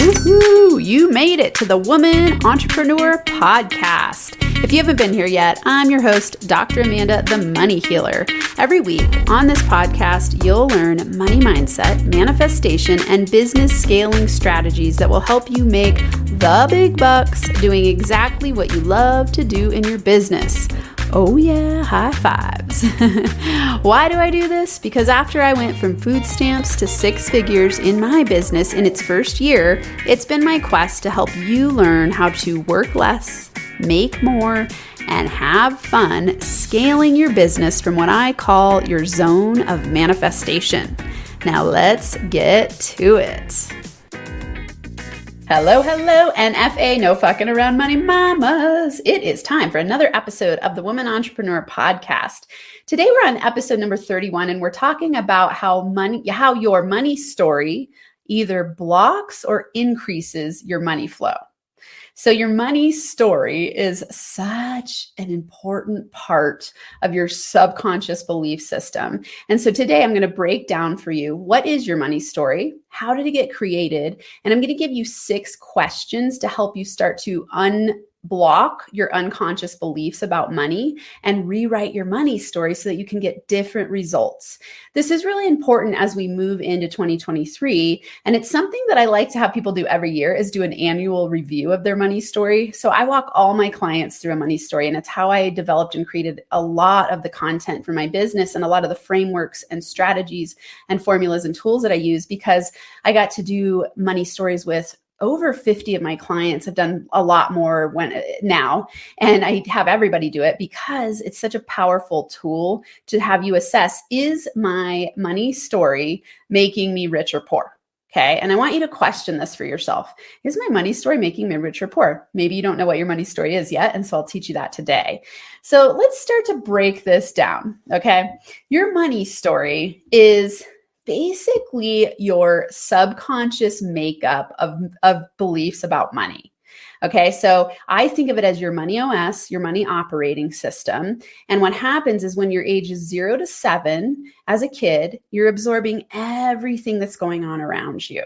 Woohoo! You made it to the Woman Entrepreneur Podcast. If you haven't been here yet, I'm your host, Dr. Amanda, the Money Healer. Every week on this podcast, you'll learn money mindset, manifestation, and business scaling strategies that will help you make the big bucks doing exactly what you love to do in your business. Oh yeah, high fives. Why do I do this? Because after I went from food stamps to six figures in my business in its first year, it's been my quest to help you learn how to work less, make more, and have fun scaling your business from what I call your zone of manifestation. Now let's get to it. Hello, NFA, no fucking around money mamas. It is time for another episode of the Woman Entrepreneur Podcast. Today we're on episode number 31 and we're talking about how your money story either blocks or increases your money flow. So your money story is such an important part of your subconscious belief system. And so today I'm going to break down for you, what is your money story? How did it get created? And I'm going to give you 6 questions to help you start to unblock your unconscious beliefs about money and rewrite your money story so that you can get different results. This is really important as we move into 2023. And it's something that I like to have people do every year is do an annual review of their money story. So I walk all my clients through a money story, and it's how I developed and created a lot of the content for my business and a lot of the frameworks and strategies and formulas and tools that I use, because I got to do money stories with over 50 of my clients. Have done a lot more now, and I have everybody do it because it's such a powerful tool to have you assess, is my money story making me rich or poor? Okay. And I want you to question this for yourself. Is my money story making me rich or poor? Maybe you don't know what your money story is yet. And so I'll teach you that today. So let's start to break this down. Okay. Your money story is basically your subconscious makeup of beliefs about money. Okay, so I think of it as your money OS, your money operating system. And what happens is when your age is 0 to 7, as a kid, you're absorbing everything that's going on around you.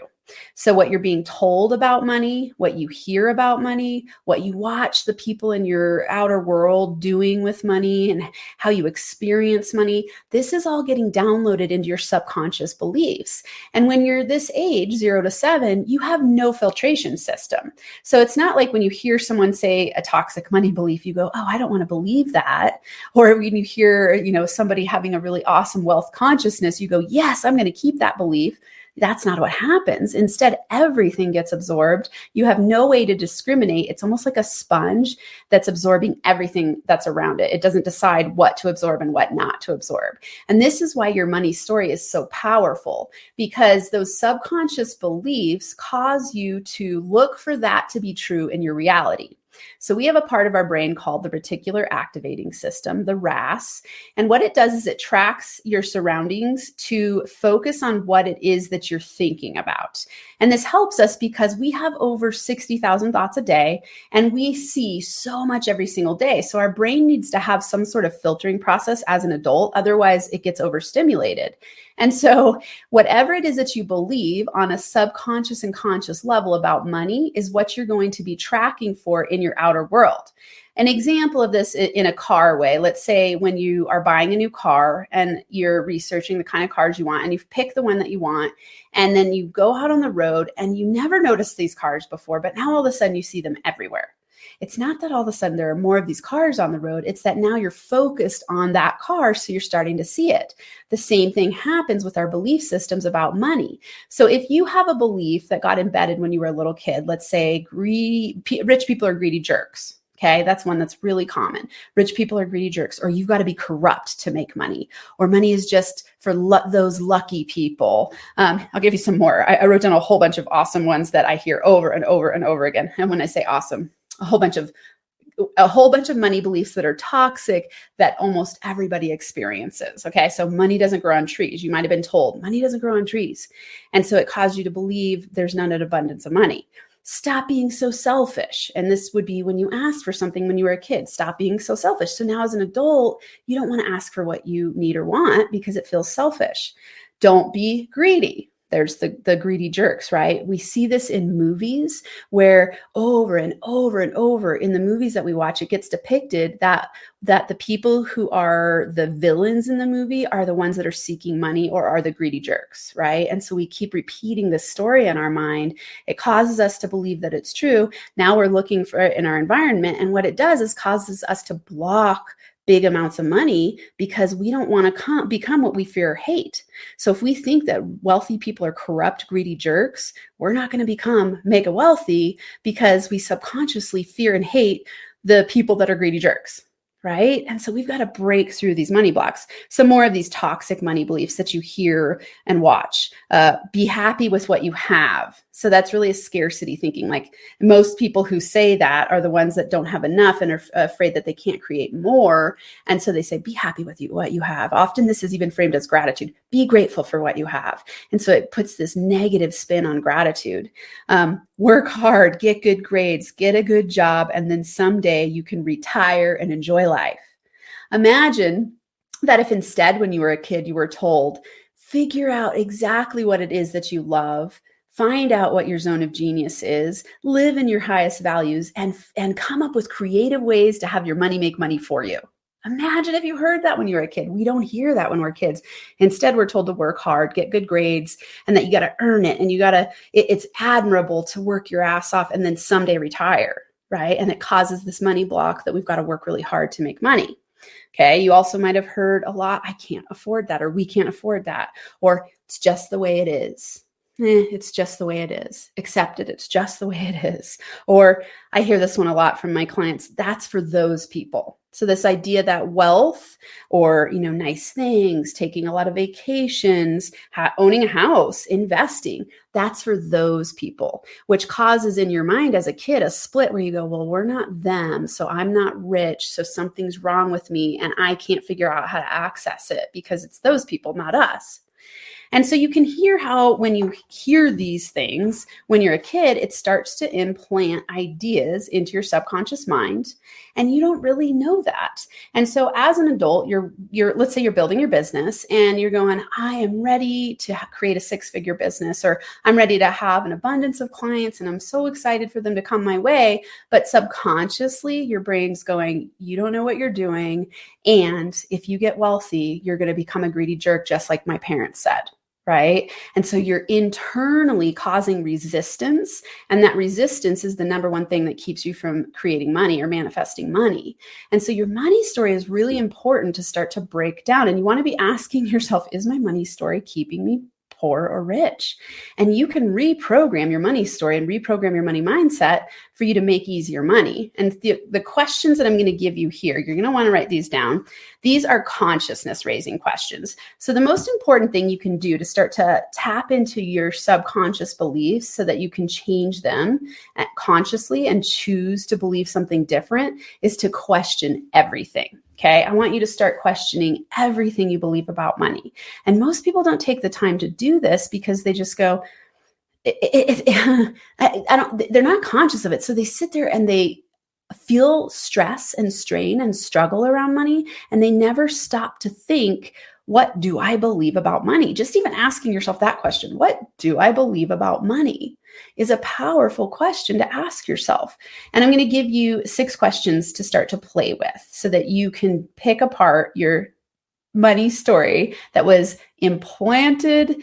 So what you're being told about money, what you hear about money, what you watch the people in your outer world doing with money, and how you experience money, this is all getting downloaded into your subconscious beliefs. And when you're this age, 0 to 7, you have no filtration system. So it's not like when you hear someone say a toxic money belief, you go, oh, I don't want to believe that. Or when you hear, somebody having a really awesome wealth consciousness, you go, yes, I'm going to keep that belief. That's not what happens. Instead, everything gets absorbed. You have no way to discriminate. It's almost like a sponge that's absorbing everything that's around it. It doesn't decide what to absorb and what not to absorb. And this is why your money story is so powerful, because those subconscious beliefs cause you to look for that to be true in your reality. So we have a part of our brain called the reticular activating system, the RAS. And what it does is it tracks your surroundings to focus on what it is that you're thinking about. And this helps us because we have over 60,000 thoughts a day, and we see so much every single day. So our brain needs to have some sort of filtering process as an adult. Otherwise, it gets overstimulated. And so whatever it is that you believe on a subconscious and conscious level about money is what you're going to be tracking for in your outer world. An example of this in a car way, let's say when you are buying a new car and you're researching the kind of cars you want, and you've picked the one that you want, and then you go out on the road and you never noticed these cars before, but now all of a sudden you see them everywhere. It's not that all of a sudden there are more of these cars on the road. It's that now you're focused on that car, so you're starting to see it. The same thing happens with our belief systems about money. So if you have a belief that got embedded when you were a little kid, let's say rich people are greedy jerks. Okay, that's one that's really common. Rich people are greedy jerks, or you've got to be corrupt to make money, or money is just for those lucky people. I'll give you some more. I wrote down a whole bunch of awesome ones that I hear over and over and over again. And when I say awesome, a whole bunch of money beliefs that are toxic that almost everybody experiences. Okay, so money doesn't grow on trees. You might have been told money doesn't grow on trees, and so it caused you to believe there's not an abundance of money. Stop being so selfish. And this would be when you asked for something when you were a kid. Stop being so selfish. So now as an adult, you don't want to ask for what you need or want because it feels selfish. Don't be greedy. there's the greedy jerks, right? We see this in movies where over and over and over in the movies that we watch, it gets depicted that the people who are the villains in the movie are the ones that are seeking money or are the greedy jerks, right? And so we keep repeating this story in our mind. It causes us to believe that it's true. Now we're looking for it in our environment. And what it does is causes us to block big amounts of money because we don't want to become what we fear or hate. So if we think that wealthy people are corrupt, greedy jerks, we're not going to become mega wealthy because we subconsciously fear and hate the people that are greedy jerks. Right? And so we've got to break through these money blocks. Some more of these toxic money beliefs that you hear and watch. Be happy with what you have. So that's really a scarcity thinking. Like most people who say that are the ones that don't have enough and are afraid that they can't create more. And so they say, be happy with what you have. Often this is even framed as gratitude. Be grateful for what you have. And so it puts this negative spin on gratitude. Work hard, get good grades, get a good job, and then someday you can retire and enjoy life. Imagine that if instead when you were a kid, you were told, figure out exactly what it is that you love, find out what your zone of genius is, live in your highest values, and come up with creative ways to have your money make money for you. Imagine if you heard that when you were a kid. We don't hear that when we're kids. Instead, we're told to work hard, get good grades, and that you got to earn it. And it's admirable to work your ass off and then someday retire, right? And it causes this money block that we've got to work really hard to make money. Okay. You also might have heard a lot, I can't afford that, or we can't afford that, or it's just the way it is. It's just the way it is. Accept it. It's just the way it is. Or I hear this one a lot from my clients. That's for those people. So this idea that wealth or, nice things, taking a lot of vacations, owning a house, investing, that's for those people, which causes in your mind as a kid a split where you go, well, we're not them. So I'm not rich. So something's wrong with me and I can't figure out how to access it because it's those people, not us. And so you can hear how when you hear these things, when you're a kid, it starts to implant ideas into your subconscious mind, and you don't really know that. And so as an adult, you're let's say you're building your business and you're going, I am ready to create a 6-figure business, or I'm ready to have an abundance of clients and I'm so excited for them to come my way. But subconsciously, your brain's going, you don't know what you're doing. And if you get wealthy, you're going to become a greedy jerk, just like my parents said. Right? And so you're internally causing resistance. And that resistance is the number one thing that keeps you from creating money or manifesting money. And so your money story is really important to start to break down. And you want to be asking yourself, is my money story keeping me poor or rich? And you can reprogram your money story and reprogram your money mindset for you to make easier money. And the questions that I'm going to give you here, you're going to want to write these down. These are consciousness raising questions. So the most important thing you can do to start to tap into your subconscious beliefs so that you can change them consciously and choose to believe something different is to question everything. Okay, I want you to start questioning everything you believe about money. And most people don't take the time to do this because they just go, they're not conscious of it. So they sit there and they feel stress and strain and struggle around money. And they never stop to think, what do I believe about money? Just even asking yourself that question, what do I believe about money, is a powerful question to ask yourself. And I'm going to give you 6 questions to start to play with so that you can pick apart your money story that was implanted,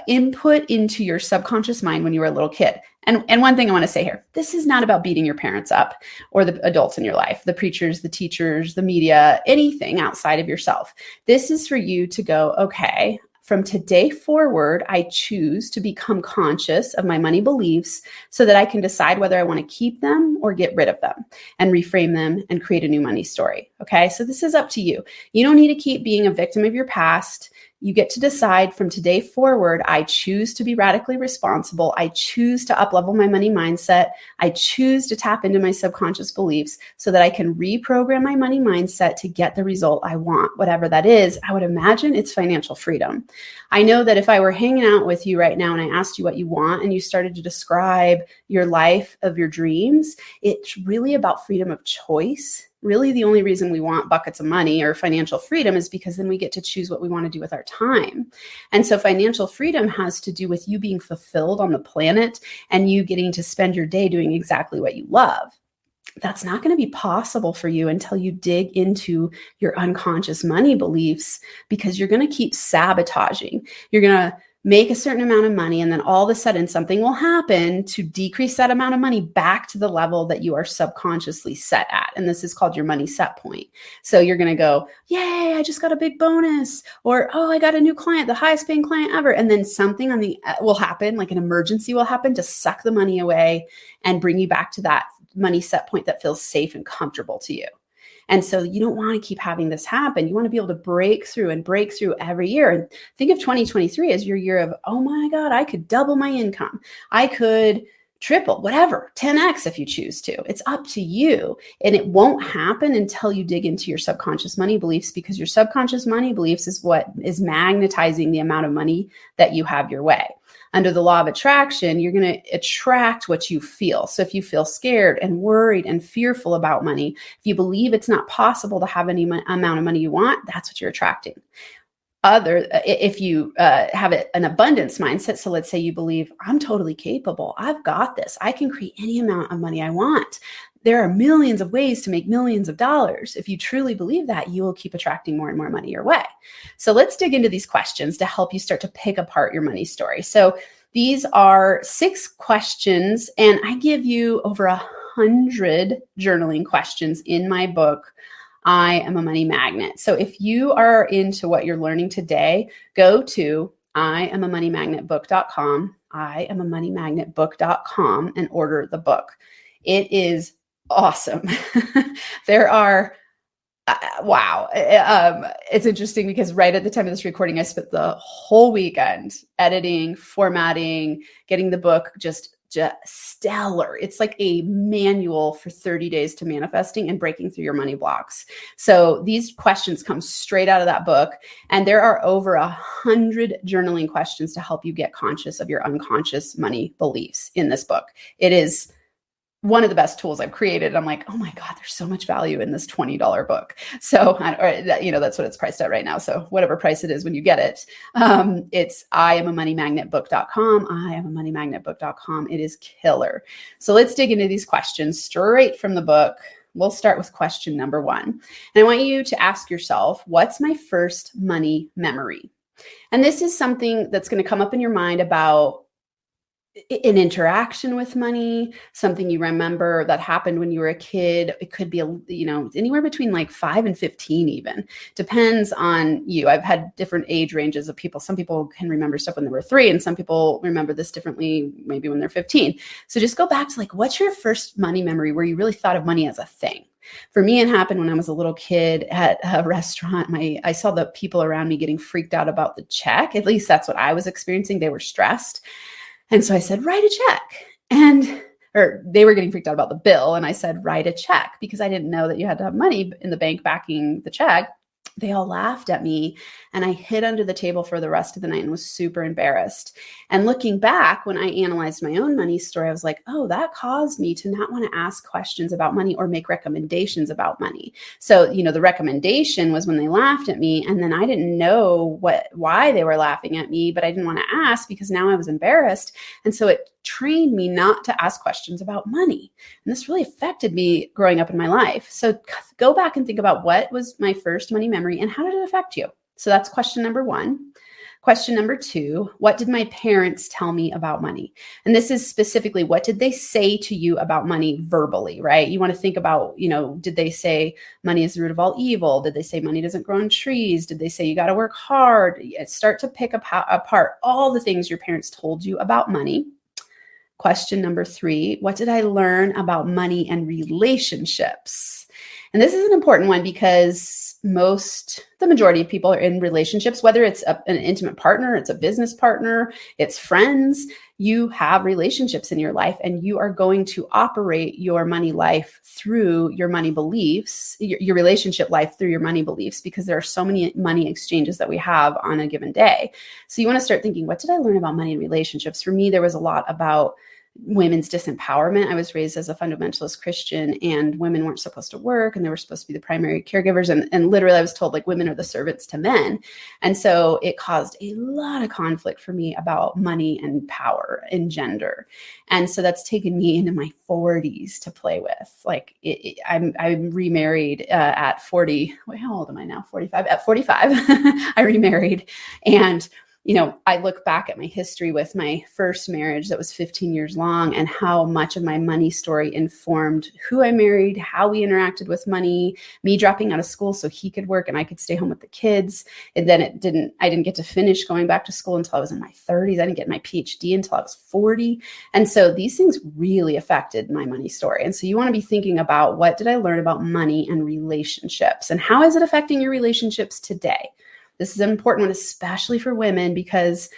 input into your subconscious mind when you were a little kid. And one thing I want to say here, this is not about beating your parents up or the adults in your life, the preachers, the teachers, the media, anything outside of yourself. This is for you to go, okay, from today forward, I choose to become conscious of my money beliefs so that I can decide whether I want to keep them or get rid of them and reframe them and create a new money story. Okay, so this is up to you. You don't need to keep being a victim of your past. You get to decide from today forward, I choose to be radically responsible. I choose to up-level my money mindset. I choose to tap into my subconscious beliefs so that I can reprogram my money mindset to get the result I want, whatever that is. I would imagine it's financial freedom. I know that if I were hanging out with you right now and I asked you what you want and you started to describe your life of your dreams, it's really about freedom of choice. really the only reason we want buckets of money or financial freedom is because then we get to choose what we want to do with our time. And so financial freedom has to do with you being fulfilled on the planet and you getting to spend your day doing exactly what you love. That's not going to be possible for you until you dig into your unconscious money beliefs, because you're going to keep sabotaging. You're going to make a certain amount of money, and then all of a sudden something will happen to decrease that amount of money back to the level that you are subconsciously set at. And this is called your money set point. So you're going to go, yay, I just got a big bonus, or, oh, I got a new client, the highest paying client ever. And then something will happen, like an emergency will happen to suck the money away and bring you back to that money set point that feels safe and comfortable to you. And so you don't want to keep having this happen. You want to be able to break through every year. And think of 2023 as your year of, oh my God, I could double my income. I could triple, whatever, 10x if you choose to. It's up to you. And it won't happen until you dig into your subconscious money beliefs, because your subconscious money beliefs is what is magnetizing the amount of money that you have your way. Under the law of attraction, you're going to attract what you feel. So if you feel scared and worried and fearful about money, if you believe it's not possible to have any amount of money you want, that's what you're attracting. If you have an abundance mindset, so let's say you believe, I'm totally capable, I've got this, I can create any amount of money I want. There are millions of ways to make millions of dollars. If you truly believe that, you will keep attracting more and more money your way. So let's dig into these questions to help you start to pick apart your money story. So these are 6 questions, and I give you over 100 journaling questions in my book, I Am a Money Magnet. So if you are into what you're learning today, go to IamAMoneyMagnetBook.com, IamAMoneyMagnetBook.com, and order the book. It is awesome. There are, wow. It's interesting because right at the time of this recording, I spent the whole weekend editing, formatting, getting the book just stellar. It's like a manual for 30 days to manifesting and breaking through your money blocks. So these questions come straight out of that book. And there are over 100 journaling questions to help you get conscious of your unconscious money beliefs in this book. It is one of the best tools I've created. I'm like, oh my God, there's so much value in this $20 book. So, that's what it's priced at right now. So whatever price it is when you get it, it's IamAMoneyMagnetBook.com, IamAMoneyMagnetBook.com. It is killer. So let's dig into these questions straight from the book. We'll start with question number 1. And I want you to ask yourself, what's my first money memory? And this is something that's going to come up in your mind about an interaction with money, something you remember that happened when you were a kid. It could be, anywhere between like 5 and 15 even. Depends on you. I've had different age ranges of people. Some people can remember stuff when they were 3, and some people remember this differently, maybe when they're 15. So just go back to like, what's your first money memory where you really thought of money as a thing? For me, it happened when I was a little kid at a restaurant. I saw the people around me getting freaked out about the check. At least that's what I was experiencing. They were stressed. And so I said, write a check. Or they were getting freaked out about the bill. And I said, write a check, because I didn't know that you had to have money in the bank backing the check. They all laughed at me, and I hid under the table for the rest of the night and was super embarrassed. And looking back, when I analyzed my own money story, I was like, oh, that caused me to not want to ask questions about money or make recommendations about money. So, the recommendation was when they laughed at me, and then I didn't know why they were laughing at me, but I didn't want to ask because now I was embarrassed. And so it trained me not to ask questions about money. And this really affected me growing up in my life. So go back and think about, what was my first money memory and how did it affect you? So that's question number 1. Question number 2, what did my parents tell me about money? And this is specifically, what did they say to you about money verbally, right? You want to think about, did they say money is the root of all evil? Did they say money doesn't grow on trees? Did they say you got to work hard? Start to pick apart all the things your parents told you about money. Question number 3, what did I learn about money and relationships? And this is an important one because the majority of people are in relationships, whether it's an intimate partner, it's a business partner, it's friends. You have relationships in your life, and you are going to operate your money life through your money beliefs, your relationship life through your money beliefs, because there are so many money exchanges that we have on a given day. So you want to start thinking, what did I learn about money and relationships? For me, there was a lot about women's disempowerment. I was raised as a fundamentalist Christian, and women weren't supposed to work, and they were supposed to be the primary caregivers. And literally I was told like women are the servants to men. And so it caused a lot of conflict for me about money and power and gender. And so that's taken me into my 40s to play with. Like I'm remarried at 40. Wait, how old am I now? 45. At 45, I remarried. And I look back at my history with my first marriage that was 15 years long, and how much of my money story informed who I married, how we interacted with money, me dropping out of school so he could work and I could stay home with the kids. And then I didn't get to finish going back to school until I was in my 30s. I didn't get my PhD until I was 40. And so these things really affected my money story. And so you want to be thinking about, what did I learn about money and relationships, and how is it affecting your relationships today? This is an important one, especially for women, because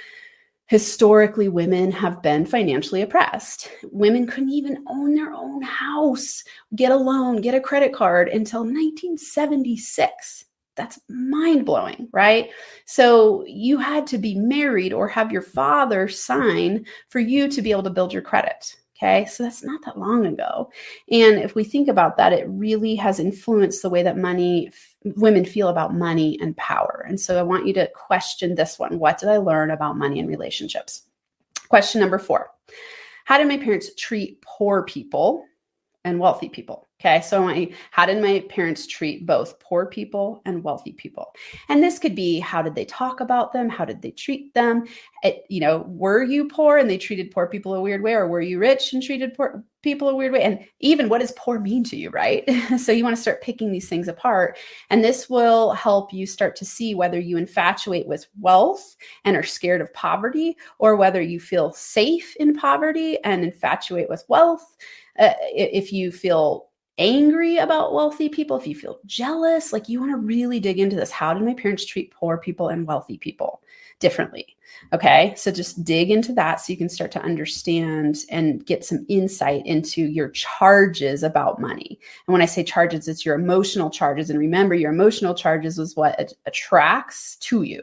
historically women have been financially oppressed. Women couldn't even own their own house, get a loan, get a credit card until 1976. That's mind-blowing, right? So you had to be married or have your father sign for you to be able to build your credit. Okay, so that's not that long ago. And if we think about that, it really has influenced the way that women feel about money and power. And so I want you to question this one. What did I learn about money and relationships? Question number 4. How did my parents treat poor people and wealthy people? Okay, so how did my parents treat both poor people and wealthy people? And this could be, how did they talk about them? How did they treat them? Were you poor and they treated poor people a weird way? Or were you rich and treated poor people a weird way? And even, what does poor mean to you, right? So you want to start picking these things apart. And this will help you start to see whether you infatuate with wealth and are scared of poverty, or whether you feel safe in poverty and infatuate with wealth. If you feel angry about wealthy people, if you feel jealous, like you want to really dig into this. How did my parents treat poor people and wealthy people differently? Okay, so just dig into that so you can start to understand and get some insight into your charges about money. And when I say charges, it's your emotional charges. And remember, your emotional charges is what attracts to you.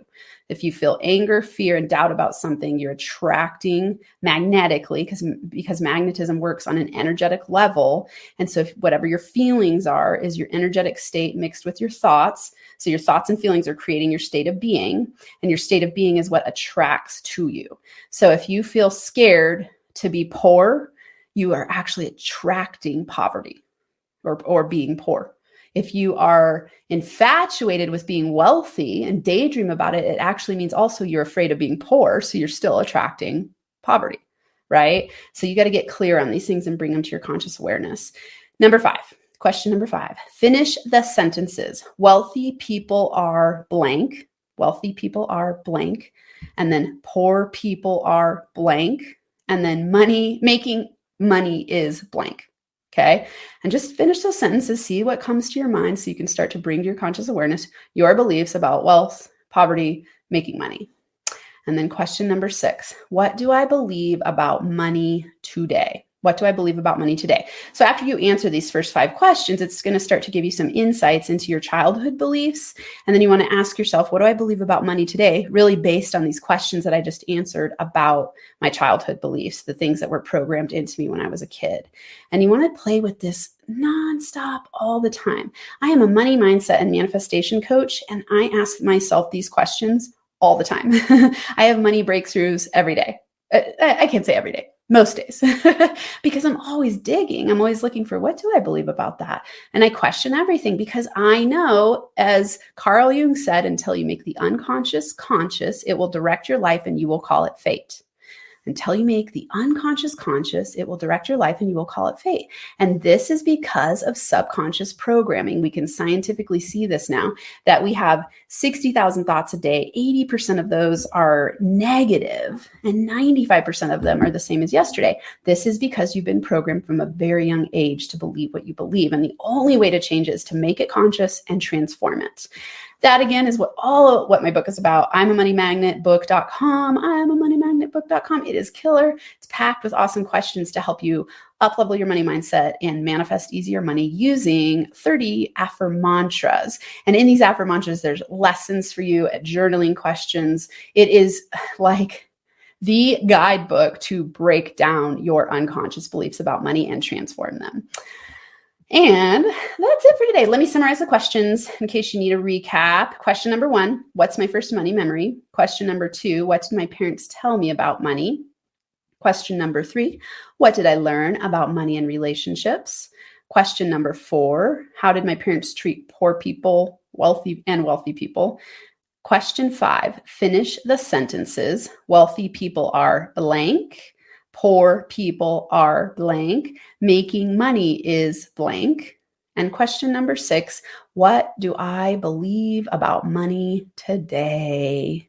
If you feel anger, fear, and doubt about something, you're attracting magnetically, because magnetism works on an energetic level. And so whatever your feelings are is your energetic state mixed with your thoughts. So your thoughts and feelings are creating your state of being, and your state of being is what attracts to you. So if you feel scared to be poor, you are actually attracting poverty or being poor. If you are infatuated with being wealthy and daydream about it, it actually means also you're afraid of being poor. So you're still attracting poverty, right? So you got to get clear on these things and bring them to your conscious awareness. Question number 5, finish the sentences. Wealthy people are blank. Wealthy people are blank. And then poor people are blank. And then making money is blank. Okay. And just finish those sentences, see what comes to your mind so you can start to bring to your conscious awareness your beliefs about wealth, poverty, making money. And then question number 6, what do I believe about money today? What do I believe about money today? So after you answer these first 5 questions, it's going to start to give you some insights into your childhood beliefs. And then you want to ask yourself, what do I believe about money today? Really based on these questions that I just answered about my childhood beliefs, the things that were programmed into me when I was a kid. And you want to play with this nonstop all the time. I am a money mindset and manifestation coach, and I ask myself these questions all the time. I have money breakthroughs every day. I can't say every day. Most days, because I'm always digging. I'm always looking for, what do I believe about that? And I question everything, because I know, as Carl Jung said, until you make the unconscious conscious, it will direct your life and you will call it fate. Until you make the unconscious conscious, it will direct your life and you will call it fate. And this is because of subconscious programming. We can scientifically see this now, that we have 60,000 thoughts a day. 80% of those are negative, and 95% of them are the same as yesterday. This is because you've been programmed from a very young age to believe what you believe. And the only way to change it is to make it conscious and transform it. That, again, is what my book is about. I'm a moneymagnetbook.com. I'm a moneymagnetbook.com. It is killer. It's packed with awesome questions to help you up-level your money mindset and manifest easier money using 30 AffirMantras. And in these AffirMantras, there's lessons for you, journaling questions. It is like the guidebook to break down your unconscious beliefs about money and transform them. And that's it for today. Let me summarize the questions in case you need a recap. Question number 1, what's my first money memory? Question number 2, what did my parents tell me about money? Question number 3, what did I learn about money and relationships? Question number 4, how did my parents treat poor people, wealthy people? Question 5, finish the sentences. Wealthy people are blank. Poor people are blank. Making money is blank. And question number 6, what do I believe about money today?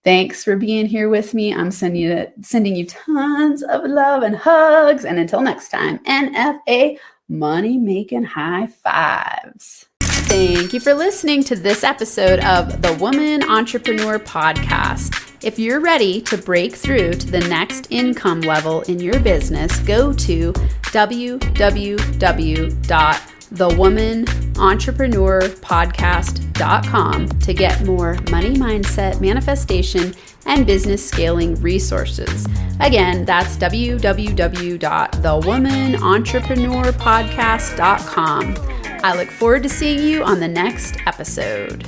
Thanks for being here with me. I'm sending you tons of love and hugs. And until next time, NFA, money making high fives. Thank you for listening to this episode of the Woman Entrepreneur Podcast. If you're ready to break through to the next income level in your business, go to www.thewomanentrepreneurpodcast.com to get more money mindset, manifestation, and business scaling resources. Again, that's www.thewomanentrepreneurpodcast.com. I look forward to seeing you on the next episode.